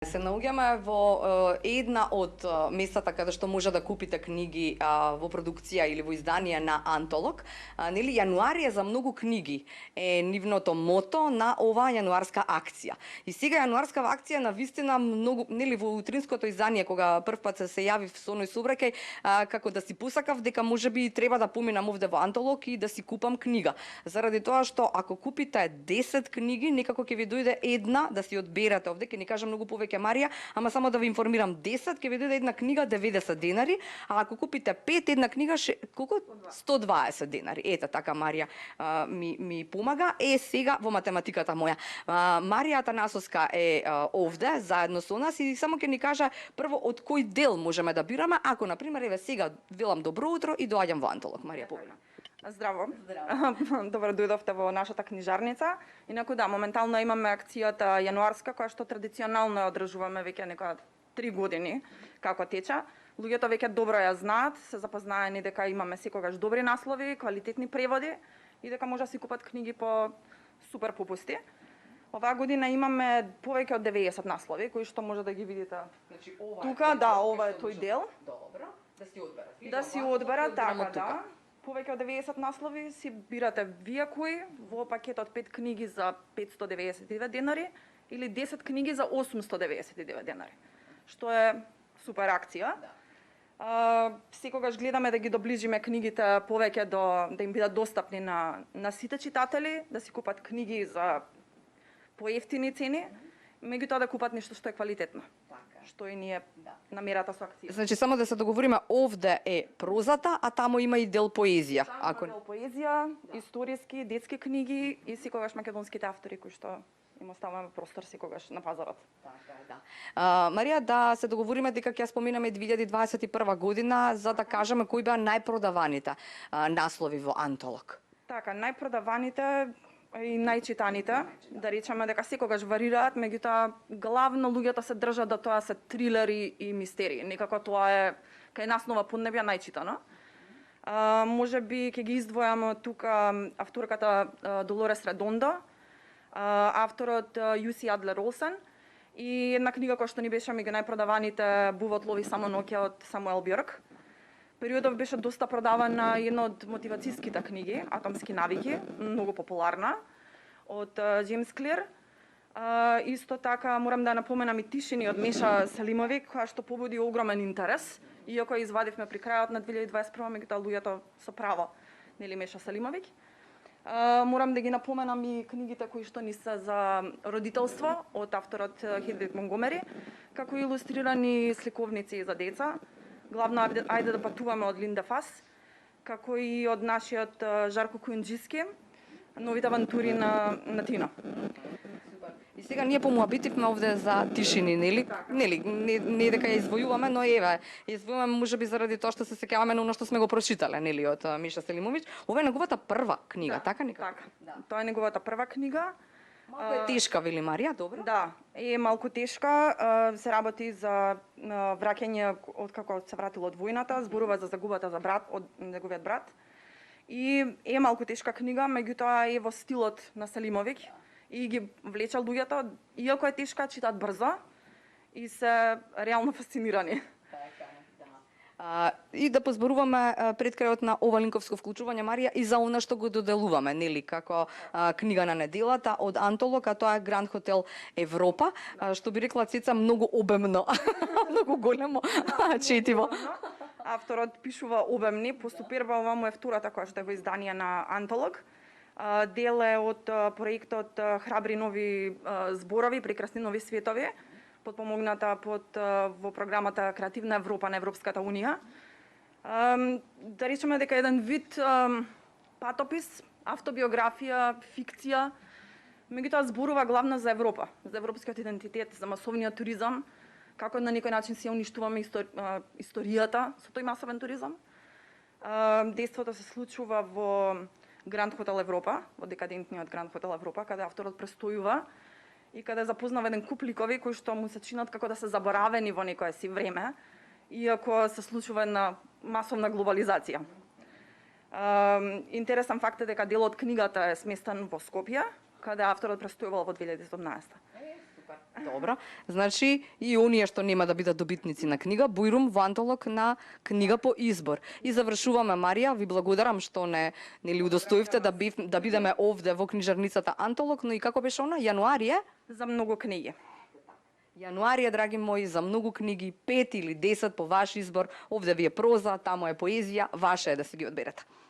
Се наоѓаме во една од местата каде што може да купите книги во продукција или во издание на Антолог. Нели јануари е за многу книги. Е нивното мото на оваа јануарска акција. И сега јануарска акција на вистина многу, нели во утринското издание кога првпат се јавив со оној собраќај, како да си посакав дека можеби треба да поминам овде во Антолог и да си купам книга. Заради тоа што ако купите 10 книги, некако ќе ви дојде една да си одберете овде, ќе ни кажа многу повеќе Марија, ама само да ви информирам, 10 ќе ви дојде една книга 90 денари, а ако купите 5 една книга колку? 120 денари. Ете така Марија ми помага. Сега во математиката моја. Марија Атанасовска е овде заедно со нас и само ќе ни кажа прво од кој дел можеме да бираме, ако на пример еве сега велам добро утро и доаѓам во Антолог. Марија помага. Здраво. Добро дојдовте во нашата книжарница. Инаку да, моментално имаме акцијата јануарска, која што традиционално ја одржуваме веќе некоја 3 години како тече. Луѓето веќе добро ја знаат, се запознаени дека имаме секогаш добри наслови, квалитетни преводи и дека може да си купат книги по супер попусти. Оваа година имаме повеќе од 90 наслови кои што може да ги видите. Значи ова тука, да, ова е тој дел. Добро, да си одберат. Да си одберат, така да. Повеќе од 90 наслови си бирате вие кои во пакетот 5 книги за 599 денари или 10 книги за 899 денари, што е супер акција. Секогаш гледаме да ги доближиме книгите повеќе да им бидат достапни на сите читатели, да си купат книги за поевтини цени, меѓутоа да купат нешто што е квалитетно. Што и ние намерата со акција. Значи само да се договориме, овде е прозата, а таму има и дел поезија. Ако дел поезија, историски, детски книги и секогаш македонските автори кои што им оставаме простор секогаш на пазарот. Така е, да. Марија, да се договориме дека ќе споминаме 2021 година за да кажеме кои беа најпродаваните наслови во Антолог. Така, најпродаваните и најчитаните, да речеме дека секогаш варираат, меѓутоа главно луѓето се држат да тоа се трилери и мистерии. Некако тоа е кај нас нова поднебја најчитано. Можеби ќе ги издвојам тука авторката Долорес Редондо, авторот Јуси Адлер Олсен и една книга која што ни беше меѓу најпродаваните Бувот лови само ноќе од Самуел Бјорк. Периодов беше доста продавана една од мотивацијските книги, Атомски навики, многу популарна, од Джеймс Клир. Исто така морам да напоменам и Тишини од Меша Селимовиќ, која што побуди огромен интерес, иако ја извадивме при крајот на 2021, меѓутоа луѓето со право, нели Меша Селимовиќ. Морам да ги напоменам и книгите кои што ни се за родителство од авторот Хедрик Монгомери, како и илустрирани сликовници за деца. Главно ајде да патуваме од Линда Фас, како и од нашиот Жарко Кујунџиски, Новите авантури на Тино. И сега ние помуабитивме овде за Тишини, нели? Нели, не дека ја извојуваме, но еве, извојуваме можеби заради тоа што се сеќаваме на оно што сме го прочитале, нели, од Миша Селимовиќ. Ова е неговата прва книга, така некако? Така, да. Тоа е неговата прва книга. Малку е тешка, вели Марија, добро? Да, е малку тешка, се работи за враќање од како се вратил од војната, зборува за загубата за брат од неговиот брат. И е малку тешка книга, меѓутоа е во стилот на Селимовиќ и ги влече луѓето, иако е тешка, читаат брзо и се реално фасцинирани. И да позборуваме пред крајот на ова линковско вклучување, Марија, и за она што го доделуваме, нели, како книга на неделата од Антолог, а тоа е Гранд Хотел Европа, што би рекла Цеца многу обемно, многу големо четиво. Авторот пишува обемни, по суперба ова му е втората која што е во издание на Антолог. Дел е од проектот Храбри нови зборови, прекрасни нови светови, подпомогната во програмата Креативна Европа на Европската Унија. Да речеме дека еден вид патопис, автобиографија, фикција, меѓутоа зборува главно за Европа, за европскиот идентитет, за масовниот туризам, како на некој начин се уништуваме историјата со тој масовен туризам. Дејството се случува во Гранд Хотел Европа, во декадентниот Гранд Хотел Европа, каде авторот престојува и каде запознава еден куп ликови кои што му се чинат како да се заборавени во некое си време, иако се случува една масовна глобализација. Интересен факт е дека дел од книгата е сместен во Скопје, каде авторот престојувал во 2017. Добро. Значи и оние што нема да бидат добитници на книга, бујрум во Антолог на книга по избор. И завршуваме, Марија, ви благодарам што нели удостоивте да бидеме овде во книжарницата Антолог, но и како беше она, јануари е? За многу книги. Јануари е, драги мои, за многу книги, 5 или 10 по ваш избор. Овде ви е проза, таму е поезија, ваше е да си ги одберете.